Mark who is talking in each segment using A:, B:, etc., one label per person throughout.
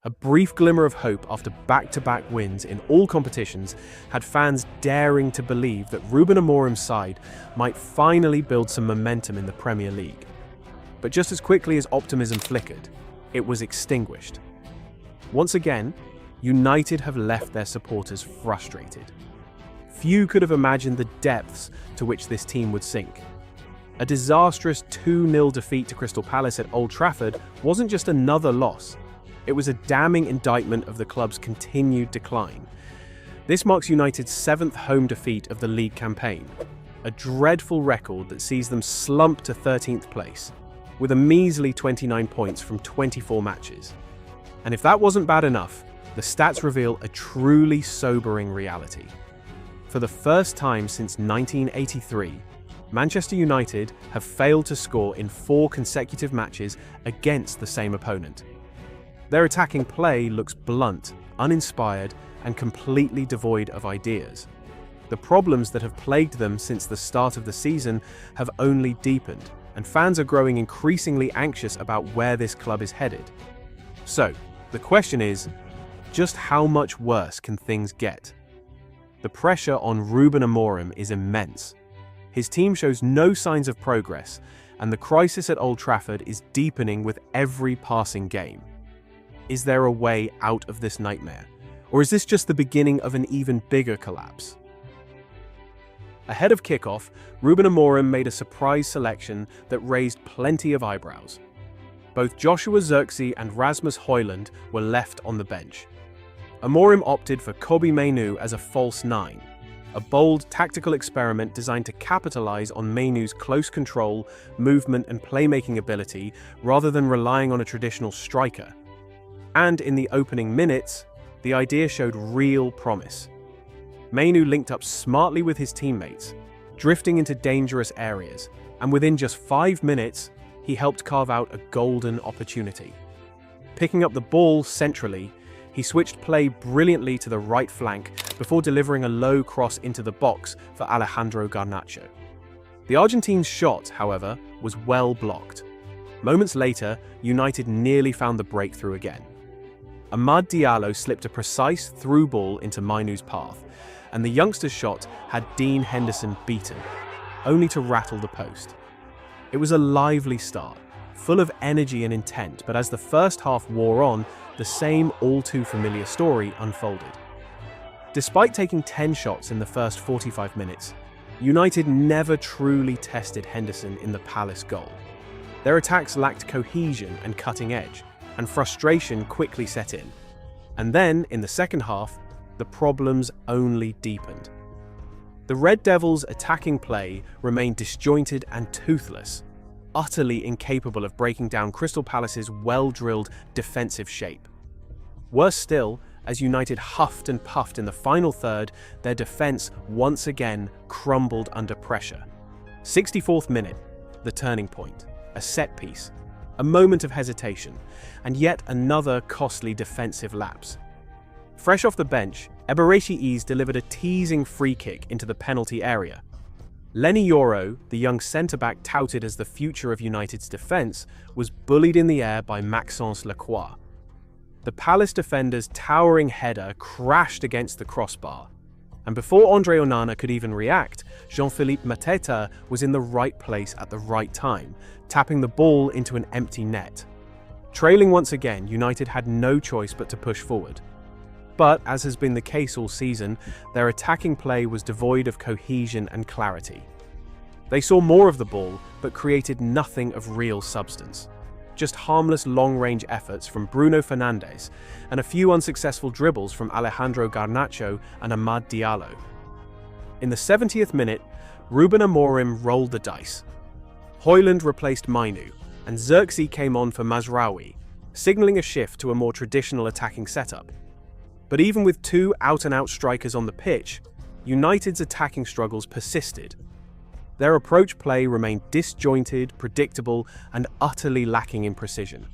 A: A brief glimmer of hope after back-to-back wins in all competitions had fans daring to believe that Ruben Amorim's side might finally build some momentum in the Premier League. But just as quickly as optimism flickered, it was extinguished. Once again, United have left their supporters frustrated. Few could have imagined the depths to which this team would sink. A disastrous 2-0 defeat to Crystal Palace at Old Trafford wasn't just another loss. It was a damning indictment of the club's continued decline. This marks United's 7th home defeat of the league campaign, a dreadful record that sees them slump to 13th place, with a measly 29 points from 24 matches. And if that wasn't bad enough, the stats reveal a truly sobering reality. For the first time since 1983, Manchester United have failed to score in 4 consecutive matches against the same opponent. Their attacking play looks blunt, uninspired, and completely devoid of ideas. The problems that have plagued them since the start of the season have only deepened, and fans are growing increasingly anxious about where this club is headed. So, the question is, just how much worse can things get? The pressure on Ruben Amorim is immense. His team shows no signs of progress, and the crisis at Old Trafford is deepening with every passing game. Is there a way out of this nightmare? Or is this just the beginning of an even bigger collapse? Ahead of kickoff, Ruben Amorim made a surprise selection that raised plenty of eyebrows. Both Joshua Zirkzee and Rasmus Højlund were left on the bench. Amorim opted for Kobbie Mainoo as a false 9, a bold tactical experiment designed to capitalize on Mainoo's close control, movement and playmaking ability rather than relying on a traditional striker. And in the opening minutes, the idea showed real promise. Mainoo linked up smartly with his teammates, drifting into dangerous areas, and within just 5 minutes, he helped carve out a golden opportunity. Picking up the ball centrally, he switched play brilliantly to the right flank before delivering a low cross into the box for Alejandro Garnacho. The Argentine's shot, however, was well blocked. Moments later, United nearly found the breakthrough again. Amad Diallo slipped a precise through ball into Mainoo's path, and the youngster's shot had Dean Henderson beaten, only to rattle the post. It was a lively start, full of energy and intent, but as the first half wore on, the same all-too-familiar story unfolded. Despite taking 10 shots in the first 45 minutes, United never truly tested Henderson in the Palace goal. Their attacks lacked cohesion and cutting edge, and frustration quickly set in. And then, in the second half, the problems only deepened. The Red Devils' attacking play remained disjointed and toothless, utterly incapable of breaking down Crystal Palace's well-drilled defensive shape. Worse still, as United huffed and puffed in the final third, their defense once again crumbled under pressure. 64th minute, the turning point, a set piece, a moment of hesitation, and yet another costly defensive lapse. Fresh off the bench, Eberechi delivered a teasing free kick into the penalty area. Lenny Yoro, the young centre-back touted as the future of United's defence, was bullied in the air by Maxence Lacroix. The Palace defender's towering header crashed against the crossbar, and before Andre Onana could even react, Jean-Philippe Mateta was in the right place at the right time, tapping the ball into an empty net. Trailing once again, United had no choice but to push forward. But, as has been the case all season, their attacking play was devoid of cohesion and clarity. They saw more of the ball, but created nothing of real substance. Just harmless long-range efforts from Bruno Fernandes and a few unsuccessful dribbles from Alejandro Garnacho and Amad Diallo. In the 70th minute, Ruben Amorim rolled the dice. Højlund replaced Mainoo, and Zirkzee came on for Mazraoui, signalling a shift to a more traditional attacking setup. But even with 2 out-and-out strikers on the pitch, United's attacking struggles persisted. Their approach play remained disjointed, predictable, and utterly lacking in precision.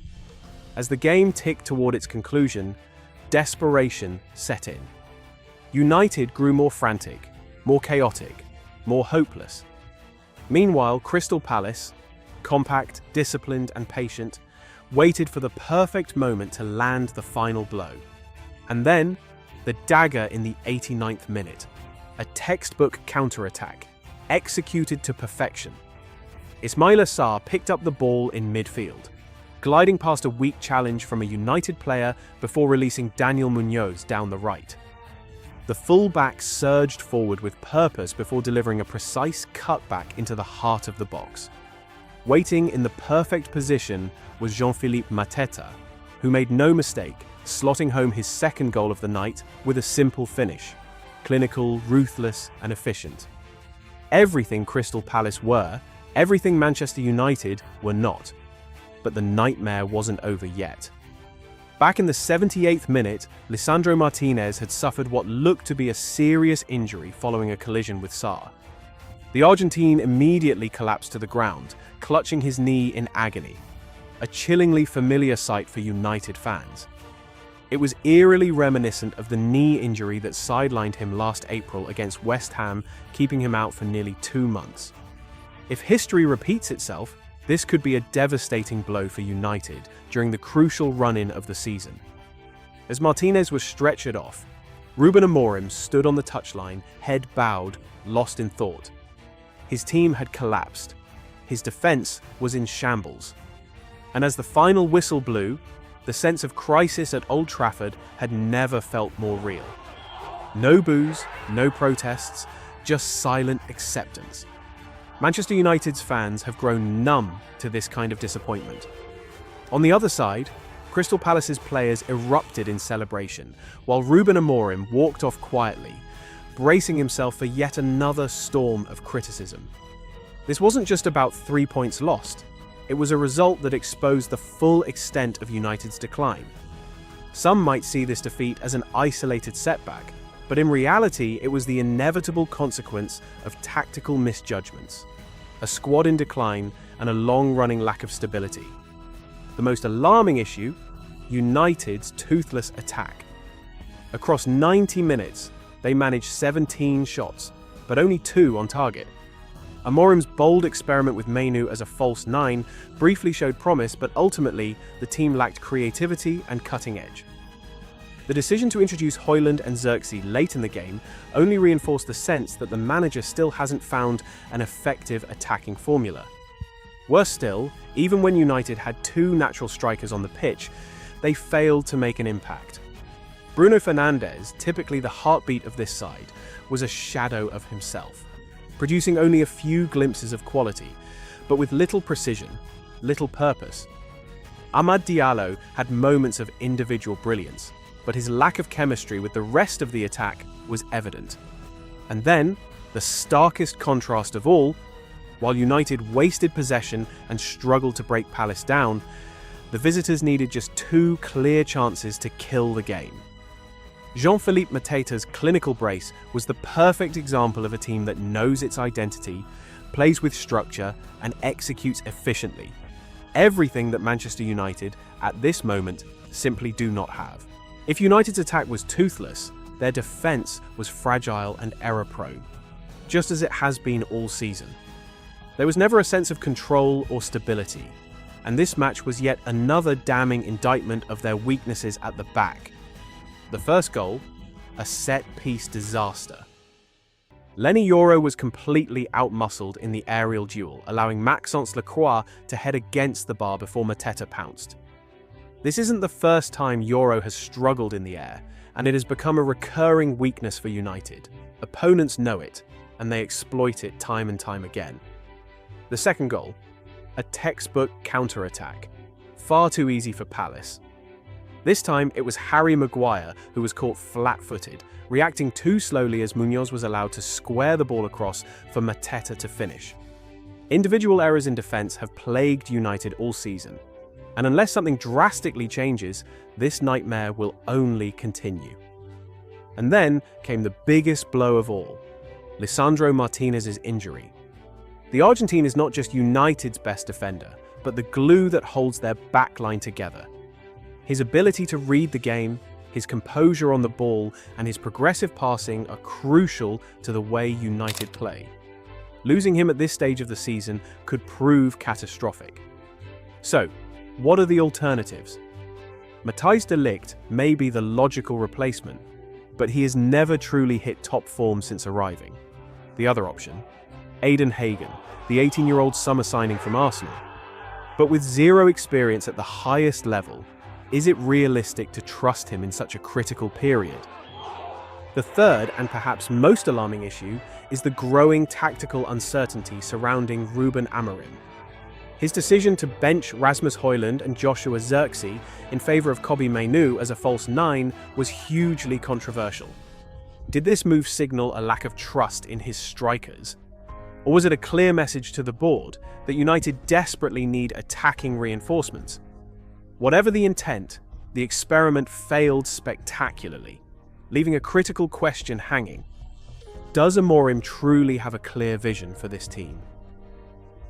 A: As the game ticked toward its conclusion, desperation set in. United grew more frantic, more chaotic, more hopeless. Meanwhile, Crystal Palace, compact, disciplined, and patient, waited for the perfect moment to land the final blow. And then, the dagger in the 89th minute. A textbook counterattack, executed to perfection. Ismaila Sarr picked up the ball in midfield, gliding past a weak challenge from a United player before releasing Daniel Munoz down the right. The full-back surged forward with purpose before delivering a precise cutback into the heart of the box. Waiting in the perfect position was Jean-Philippe Mateta, who made no mistake, slotting home his second goal of the night with a simple finish. Clinical, ruthless, and efficient. Everything Crystal Palace were, everything Manchester United were not. But the nightmare wasn't over yet. Back in the 78th minute, Lisandro Martinez had suffered what looked to be a serious injury following a collision with Sarr. The Argentine immediately collapsed to the ground, clutching his knee in agony. A chillingly familiar sight for United fans. It was eerily reminiscent of the knee injury that sidelined him last April against West Ham, keeping him out for nearly 2 months. If history repeats itself, this could be a devastating blow for United during the crucial run-in of the season. As Martinez was stretchered off, Ruben Amorim stood on the touchline, head bowed, lost in thought. His team had collapsed. His defense was in shambles. And as the final whistle blew, the sense of crisis at Old Trafford had never felt more real. No boos, no protests, just silent acceptance. Manchester United's fans have grown numb to this kind of disappointment. On the other side, Crystal Palace's players erupted in celebration, while Ruben Amorim walked off quietly, bracing himself for yet another storm of criticism. This wasn't just about 3 points lost. It was a result that exposed the full extent of United's decline. Some might see this defeat as an isolated setback, but in reality it was the inevitable consequence of tactical misjudgments, a squad in decline, and a long-running lack of stability. The most alarming issue, United's toothless attack. Across 90 minutes, they managed 17 shots, but only 2 on target. Amorim's bold experiment with Mainu as a false 9 briefly showed promise, but ultimately, the team lacked creativity and cutting edge. The decision to introduce Højlund and Xerxes late in the game only reinforced the sense that the manager still hasn't found an effective attacking formula. Worse still, even when United had 2 natural strikers on the pitch, they failed to make an impact. Bruno Fernandes, typically the heartbeat of this side, was a shadow of himself, producing only a few glimpses of quality, but with little precision, little purpose. Amad Diallo had moments of individual brilliance, but his lack of chemistry with the rest of the attack was evident. And then, the starkest contrast of all, while United wasted possession and struggled to break Palace down, the visitors needed just 2 clear chances to kill the game. Jean-Philippe Mateta's clinical brace was the perfect example of a team that knows its identity, plays with structure, and executes efficiently. Everything that Manchester United, at this moment, simply do not have. If United's attack was toothless, their defence was fragile and error-prone, just as it has been all season. There was never a sense of control or stability, and this match was yet another damning indictment of their weaknesses at the back. The first goal, a set-piece disaster. Lenny Yoro was completely outmuscled in the aerial duel, allowing Maxence Lacroix to head against the bar before Mateta pounced. This isn't the first time Yoro has struggled in the air, and it has become a recurring weakness for United. Opponents know it, and they exploit it time and time again. The second goal, a textbook counter-attack. Far too easy for Palace. This time, it was Harry Maguire who was caught flat-footed, reacting too slowly as Munoz was allowed to square the ball across for Mateta to finish. Individual errors in defence have plagued United all season, and unless something drastically changes, this nightmare will only continue. And then came the biggest blow of all, Lisandro Martinez's injury. The Argentine is not just United's best defender, but the glue that holds their backline together. His ability to read the game, his composure on the ball, and his progressive passing are crucial to the way United play. Losing him at this stage of the season could prove catastrophic. So, What are the alternatives? Matthijs de Ligt may be the logical replacement, but he has never truly hit top form since arriving. The other option, Aiden Hagen, the 18-year-old summer signing from Arsenal. But with zero experience at the highest level, is it realistic to trust him in such a critical period? The third, and perhaps most alarming issue, is the growing tactical uncertainty surrounding Ruben Amorim. His decision to bench Rasmus Højlund and Joshua Zirkzee in favour of Kobbie Mainoo as a false nine was hugely controversial. Did this move signal a lack of trust in his strikers? Or was it a clear message to the board that United desperately need attacking reinforcements? Whatever the intent, the experiment failed spectacularly, leaving a critical question hanging. Does Amorim truly have a clear vision for this team?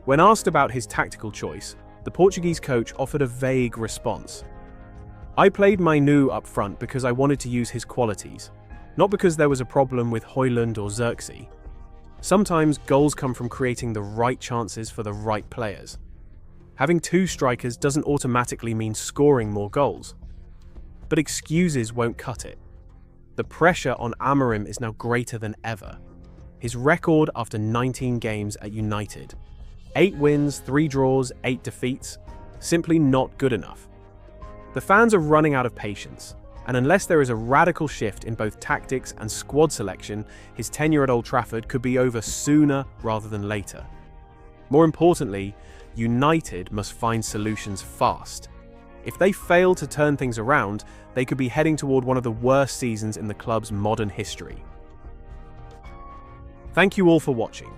A: When asked about his tactical choice, the Portuguese coach offered a vague response. I played Mainoo up front because I wanted to use his qualities, not because there was a problem with Højlund or Zirkzee. Sometimes goals come from creating the right chances for the right players. Having two strikers doesn't automatically mean scoring more goals. But excuses won't cut it. The pressure on Amorim is now greater than ever. His record after 19 games at United: 8 wins, 3 draws, 8 defeats, simply not good enough. The fans are running out of patience, and unless there is a radical shift in both tactics and squad selection, his tenure at Old Trafford could be over sooner rather than later. More importantly, United must find solutions fast. If they fail to turn things around, they could be heading toward one of the worst seasons in the club's modern history. Thank you all for watching.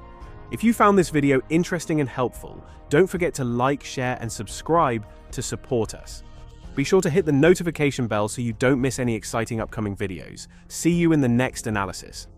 A: If you found this video interesting and helpful, don't forget to like, share, and subscribe to support us. Be sure to hit the notification bell so you don't miss any exciting upcoming videos. See you in the next analysis.